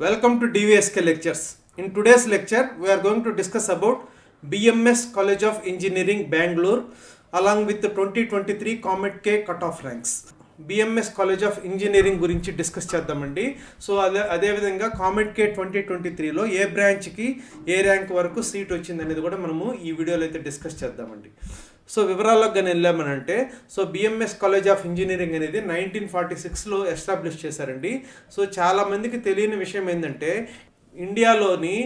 Welcome to DVSK lectures. In today's lecture, we are going to discuss about BMS College of Engineering Bangalore along with the 2023 Comet K cutoff ranks. BMS college of engineering గురించి discuss చేద్దామండి. So అదేవిధంగా comet కే 2023లో ఏ బ్రాంచ్కి ఏ rank వరకు seat వచ్చింది అనేది కూడా మనము ఈ వీడియోలో అయితే డిస్కస్ చేద్దామండి. సో వివరాల్లోకి కానీ వెళ్ళామనంటే బిఎంఎస్ కాలేజ్ ఆఫ్ ఇంజనీరింగ్ అనేది 1946లో ఎస్టాబ్లిష్ చేశారండి. సో చాలామందికి తెలియని విషయం ఏంటంటే ఇండియాలోని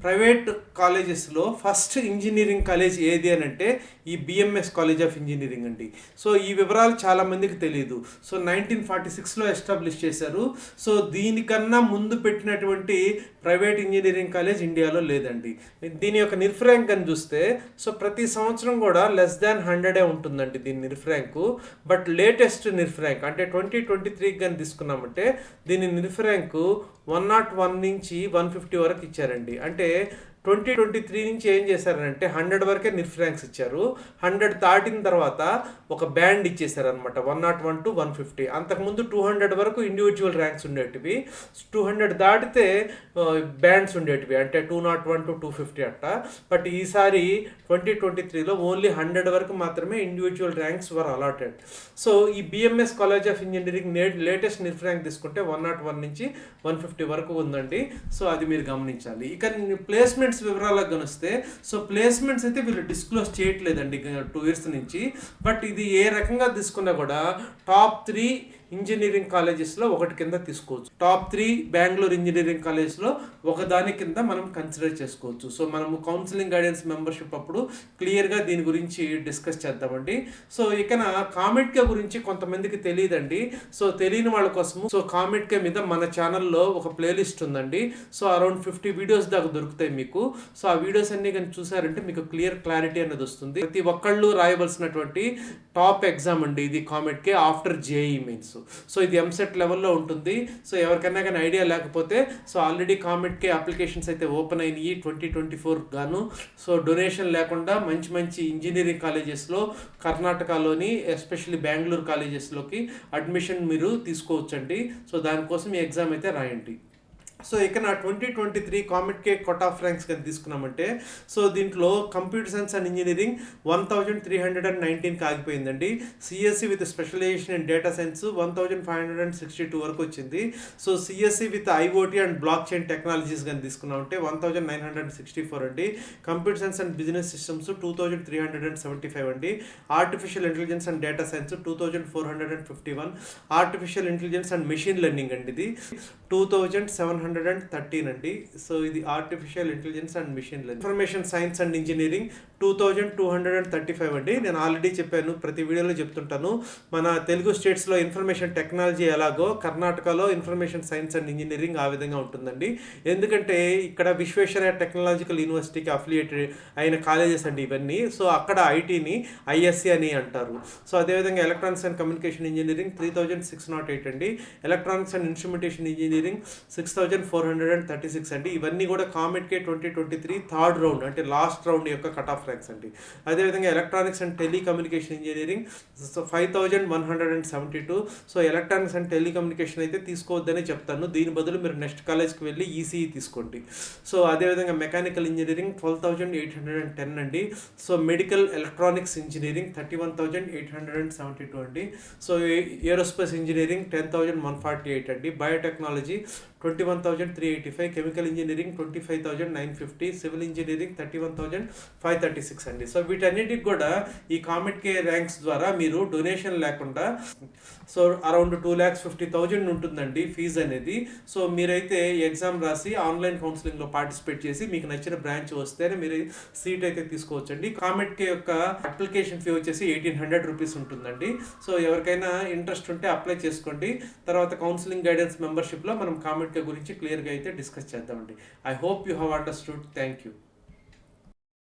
ప్రైవేట్ కాలేజెస్లో ఫస్ట్ ఇంజనీరింగ్ కాలేజ్ ఏది అని అంటే ఈ బిఎంఎస్ కాలేజ్ ఆఫ్ ఇంజనీరింగ్ అండి. సో ఈ వివరాలు చాలామందికి తెలియదు. సో 1946లో ఎస్టాబ్లిష్ చేశారు. సో దీనికన్నా ముందు పెట్టినటువంటి ప్రైవేట్ ఇంజనీరింగ్ కాలేజ్ ఇండియాలో లేదండి. దీని యొక్క నిర్ఫ్ ర్యాంక్ అని చూస్తే ప్రతి సంవత్సరం కూడా లెస్ దాన్ 100 ఉంటుందండి దీని NIRF rank. But latest NIRF rank అంటే 2023 కానీ తీసుకున్నామంటే దీని నిర్ఫ్ ర్యాంకు 101 నుంచి 150 వరకు ఇచ్చారండి. అంటే 2023 నుంచి ఏం చేశారంటే 100 వరకే నిర్ఫ్ ర్యాంక్స్ ఇచ్చారు. 100 దాటిన తర్వాత ఒక బ్యాండ్ ఇచ్చేసారనమాట 101 to 150. అంతకుముందు 200 వరకు ఇండివిజువల్ ర్యాంక్స్ ఉండేటివి. 200 దాటితే బ్యాండ్స్ ఉండేటివి, అంటే 201 to 250 అట్ట. బట్ ఈసారి 2023లో ఓన్లీ 100 వరకు మాత్రమే ఇండివిజువల్ ర్యాంక్స్ వర్ అలాటెడ్. సో ఈ BMS college of engineering latest NIRF rank తీసుకుంటే 101 నుంచి 150 వరకు ఉందండి. సో అది మీరు గమనించాలి. ఇక ప్లేస్మెంట్ వివరాలకు గమనిస్తే ప్లేస్మెంట్స్ అయితే వీళ్ళు డిస్క్లోజ్ చేయట్లేదండి 2 years నుంచి. బట్ ఇది ఏ రకంగా తీసుకున్నా కూడా టాప్ 3 ఇంజనీరింగ్ కాలేజెస్లో ఒకటి కింద తీసుకోవచ్చు. టాప్ 3 బెంగళూరు ఇంజనీరింగ్ కాలేజ్లో ఒకదాని కింద మనం కన్సిడర్ చేసుకోవచ్చు. సో మనము కౌన్సిలింగ్ గైడెన్స్ మెంబర్షిప్ అప్పుడు క్లియర్గా దీని గురించి డిస్కస్ చేద్దామండి. సో ఇక కామెట్ కే గురించి కొంతమందికి తెలియదండి. సో తెలియని వాళ్ళ కోసము కామెట్ కే మీద మన ఛానల్లో ఒక ప్లేలిస్ట్ ఉందండి. సో అరౌండ్ 50 వీడియోస్ దాకా దొరుకుతాయి మీకు. సో ఆ వీడియోస్ అన్ని కానీ చూసారంటే మీకు క్లారిటీ అనేది వస్తుంది. ప్రతి ఒక్కళ్ళు రాయవలసినటువంటి టాప్ ఎగ్జామ్ అండి ఇది కామెట్ కే ఆఫ్టర్ జేఈ మెయిన్స్. సో ఇది ఎంసెట్ లెవెల్లో ఉంటుంది. సో ఎవరికైనా కానీ ఐడియా లేకపోతే ఆల్రెడీ కామెట్ కే అప్లికేషన్స్ అయితే ఓపెన్ అయినాయి 2024 గాను. సో డొనేషన్ లేకుండా మంచి ఇంజనీరింగ్ కాలేజెస్లో కర్ణాటకలోని ఎస్పెషల్లీ బెంగళూరు కాలేజెస్లోకి అడ్మిషన్ మీరు తీసుకోవచ్చండి. సో దానికోసం ఈ ఎగ్జామ్ అయితే రాయండి. సో ఇక 2023 COMEDK cut off ranks కానీ తీసుకున్నామంటే దీంట్లో కంప్యూటర్ సైన్స్ అండ్ ఇంజనీరింగ్ 1319కి ఆగిపోయిందండి. CSE with specialization in data science 1562 వరకు వచ్చింది. So CSE with IoT and blockchain technologies కానీ తీసుకున్నామంటే 1964 అండి. Computer science and business systems 2375 అండి. Artificial intelligence and data science 2451. Artificial intelligence and machine learning అండి ఇది 2713 అండి. సో ఇది artificial intelligence and machine learning. Information science and engineering 2235 అండి. నేను ఆల్రెడీ చెప్పాను, ప్రతి వీడియోలో చెప్తుంటాను. మన తెలుగు స్టేట్స్లో ఇన్ఫర్మేషన్ టెక్నాలజీ ఎలాగో కర్ణాటకలో ఇన్ఫర్మేషన్ సైన్స్ అండ్ ఇంజనీరింగ్ ఆ విధంగా ఉంటుందండి. ఎందుకంటే ఇక్కడ విశ్వేశ్వరయ్య టెక్నాలజికల్ యూనివర్సిటీకి అఫిలియేటెడ్ అయిన కాలేజెస్ అండి ఇవన్నీ. సో అక్కడ ఐటీని ఐఎస్సి అని అంటారు. సో అదేవిధంగా ఎలక్ట్రానిక్స్ అండ్ కమ్యూనికేషన్ ఇంజనీరింగ్ 3608 అండి. ఎలక్ట్రానిక్స్ అండ్ ఇన్స్ట్రుమెంటేషన్ ఇంజనీరింగ్ 6436 అండి. ఇవన్నీ కూడా కామెట్ కే 2023 థర్డ్ రౌండ్ అంటే లాస్ట్ రౌండ్ యొక్క కట్ ఆఫ్ ర్యాంక్స్ అండి. అదేవిధంగా electronics and telecommunication engineering 5172. So electronics and telecommunication అయితే తీసుకోవద్దని చెప్తాను. దీని బదులు మీరు నెక్స్ట్ కాలేజ్కి వెళ్ళి ఈసీఈ తీసుకోండి. సో అదేవిధంగా మెకానికల్ ఇంజనీరింగ్ 12810 అండి. సో మెడికల్ ఎలక్ట్రానిక్స్ ఇంజనీరింగ్ 31872 అండి. సో ఏరోస్పేస్ ఇంజనీరింగ్ 10148 అండి. Biotechnology 21385. Chemical engineering 25950. Civil engineering 31536 అండి. సో వీటన్నిటికి కూడా ఈ కామెట్ కే ర్యాంక్స్ ద్వారా మీరు డొనేషన్ లేకుండా అరౌండ్ 2,50,000 ఉంటుందండి ఫీజు అనేది. సో మీరైతే ఎగ్జామ్ రాసి ఆన్లైన్ కౌన్సిలింగ్లో పార్టిసిపేట్ చేసి మీకు నచ్చిన బ్రాంచ్ వస్తేనే మీరు సీట్ అయితే తీసుకోవచ్చండి. కామెట్ కే యొక్క అప్లికేషన్ ఫీ వచ్చేసి 1800 రూపీస్ ఉంటుందండి. సో ఎవరికైనా ఇంట్రెస్ట్ ఉంటే అప్లై చేసుకోండి. తర్వాత కౌన్సిలింగ్ గైడెన్స్ మెంబర్షిప్లో మనం కామెట్ కే గురించి క్లియర్గా అయితే డిస్కస్ చేద్దామండి. I hope you have understood. Thank you.